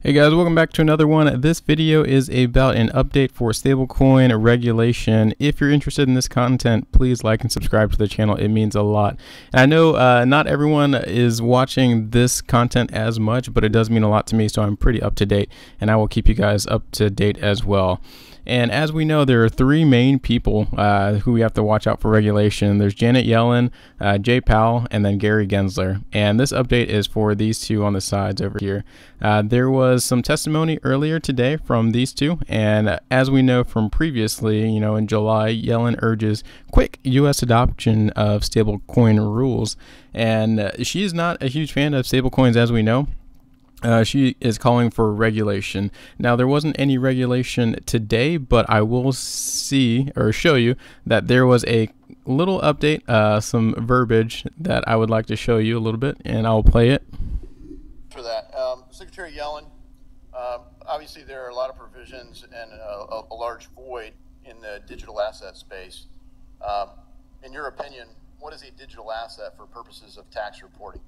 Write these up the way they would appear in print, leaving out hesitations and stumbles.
Hey guys, welcome back to another one. This video is about an update for stablecoin regulation. If you're interested in this content, please like and subscribe to the channel. It means a lot. And I know not everyone is watching this content as much, but it does mean a lot to me, so I'm pretty up to date, and I will keep you guys up to date as well. And as we know, there are three main people who we have to watch out for regulation. There's Janet Yellen, Jay Powell, and then Gary Gensler. And this update is for these two on the sides over here. There was some testimony earlier today from these two. And as we know from previously, in July, Yellen urges quick U.S. adoption of stablecoin rules. And she's not a huge fan of stablecoins, as we know. She is calling for regulation. Now, there wasn't any regulation today, but I will show you that there was a little update, some verbiage that I would like to show you a little bit, and I'll play it. For that, Secretary Yellen, obviously there are a lot of provisions and a large void in the digital asset space. In your opinion, what is a digital asset for purposes of tax reporting?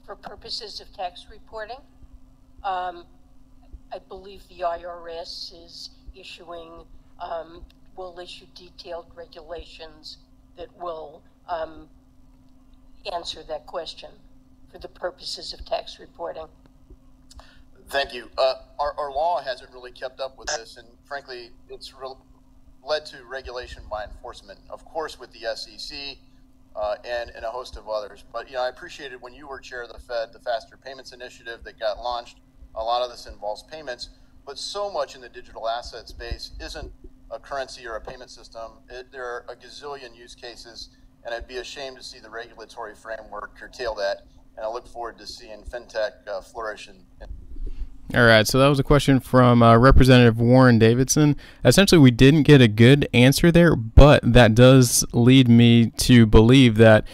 For purposes of tax reporting, I believe the IRS is will issue detailed regulations that will answer that question for the purposes of tax reporting. Thank you. Our law hasn't really kept up with this, and frankly, it's led to regulation by enforcement, of course, with the SEC. And a host of others. But, I appreciated when you were chair of the Fed, the Faster Payments Initiative that got launched. A lot of this involves payments, but so much in the digital asset space isn't a currency or a payment system. There are a gazillion use cases, and I'd be ashamed to see the regulatory framework curtail that. And I look forward to seeing fintech flourish. All right, so that was a question from Representative Warren Davidson. Essentially, we didn't get a good answer there, but that does lead me to believe that,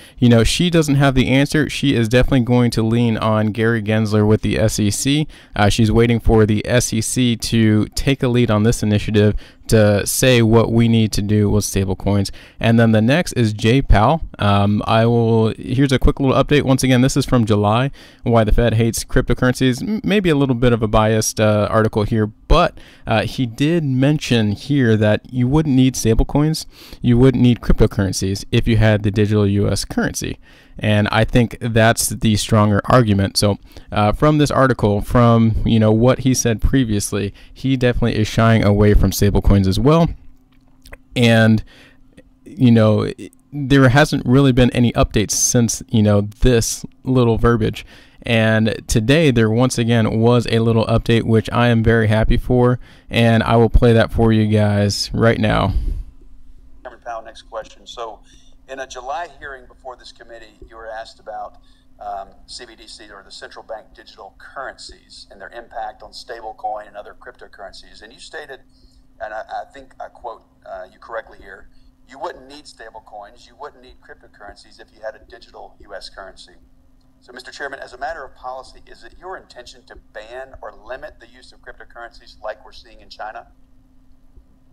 she doesn't have the answer. She is definitely going to lean on Gary Gensler with the SEC. She's waiting for the SEC to take a lead on this initiative to say what we need to do with stablecoins. And then the next is Jay Powell. Here's a quick little update. Once again, this is from July, why the Fed hates cryptocurrencies. Maybe a little bit of a biased article here, but he did mention here that you wouldn't need stablecoins, you wouldn't need cryptocurrencies if you had the digital US currency. And I think that's the stronger argument. So from this article, from what he said previously, he definitely is shying away from stablecoins as well. And there hasn't really been any updates since this little verbiage. And today there once again was a little update, which I am very happy for, and I will play that for you guys right now. Chairman Powell, next question. So in a July hearing before this committee, you were asked about CBDC, or the central bank digital currencies, and their impact on stablecoin and other cryptocurrencies. And you stated, and I think I quote you correctly here, you wouldn't need stablecoins, you wouldn't need cryptocurrencies if you had a digital U.S. currency. So, Mr. Chairman, as a matter of policy, is it your intention to ban or limit the use of cryptocurrencies like we're seeing in China?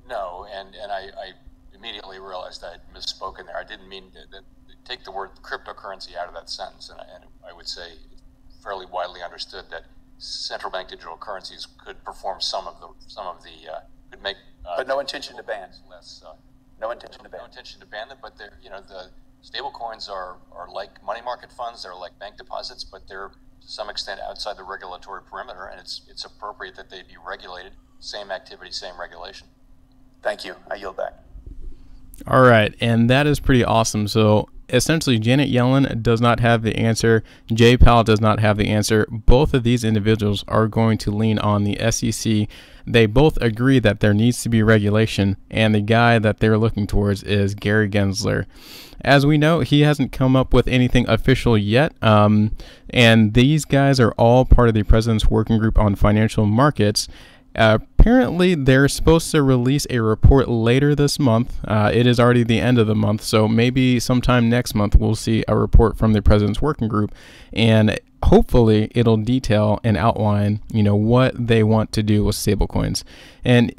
No, and I immediately realized I had misspoken there. I didn't mean to take the word cryptocurrency out of that sentence, and I would say fairly widely understood that central bank digital currencies could perform could make. But no intention to ban. Less. No intention to ban. No intention to ban them, but they're the stable coins are like money market funds. They're like bank deposits, but they're to some extent outside the regulatory perimeter, and it's appropriate that they be regulated. Same activity, same regulation. Thank you. I yield back. All right, and that is pretty awesome. So essentially, Janet Yellen does not have the answer. Jay Powell does not have the answer. Both of these individuals are going to lean on the SEC. They both agree that there needs to be regulation, and the guy that they're looking towards is Gary Gensler. As we know, he hasn't come up with anything official yet, and these guys are all part of the President's Working Group on Financial Markets. Apparently, they're supposed to release a report later this month. It is already the end of the month, so maybe sometime next month we'll see a report from the President's Working Group, and hopefully it'll detail and outline, what they want to do with stablecoins. And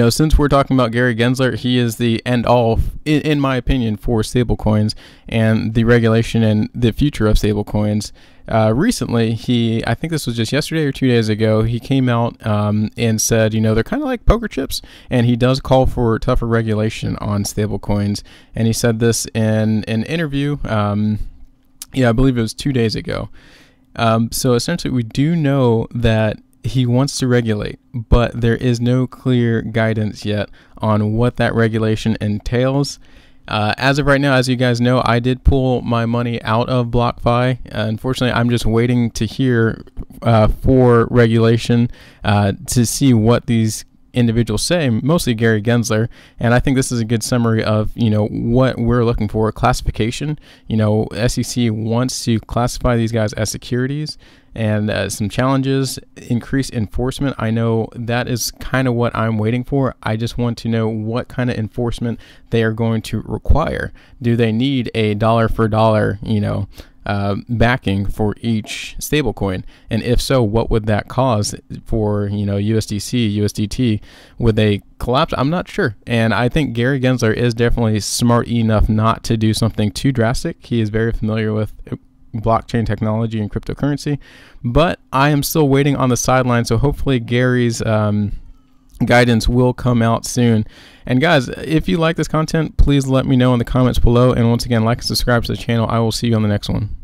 since we're talking about Gary Gensler, he is the end-all, in my opinion, for stablecoins and the regulation and the future of stablecoins. recently, I think this was just yesterday or 2 days ago, he came out and said, you know, they're kind of like poker chips, and he does call for tougher regulation on stablecoins. And he said this in an interview, I believe it was 2 days ago. So essentially, we do know that he wants to regulate, but there is no clear guidance yet on what that regulation entails. As of right now, as you guys know, I did pull my money out of BlockFi. Unfortunately, I'm just waiting to hear for regulation to see what these individuals say, mostly Gary Gensler. And I think this is a good summary of, you know, what we're looking for. Classification. You know, SEC wants to classify these guys as securities, and some challenges, increased enforcement. I know that is kind of what I'm waiting for. I just want to know what kind of enforcement they are going to require. Do they need a dollar for dollar, you know, backing for each stablecoin? And if so, what would that cause for, you know, USDC, USDT? Would they collapse? I'm not sure. And I think Gary Gensler is definitely smart enough not to do something too drastic. He is very familiar with blockchain technology and cryptocurrency, but I am still waiting on the sideline. So hopefully Gary's guidance will come out soon. And guys, if you like this content, please let me know in the comments below. And once again, like and subscribe to the channel. I will see you on the next one.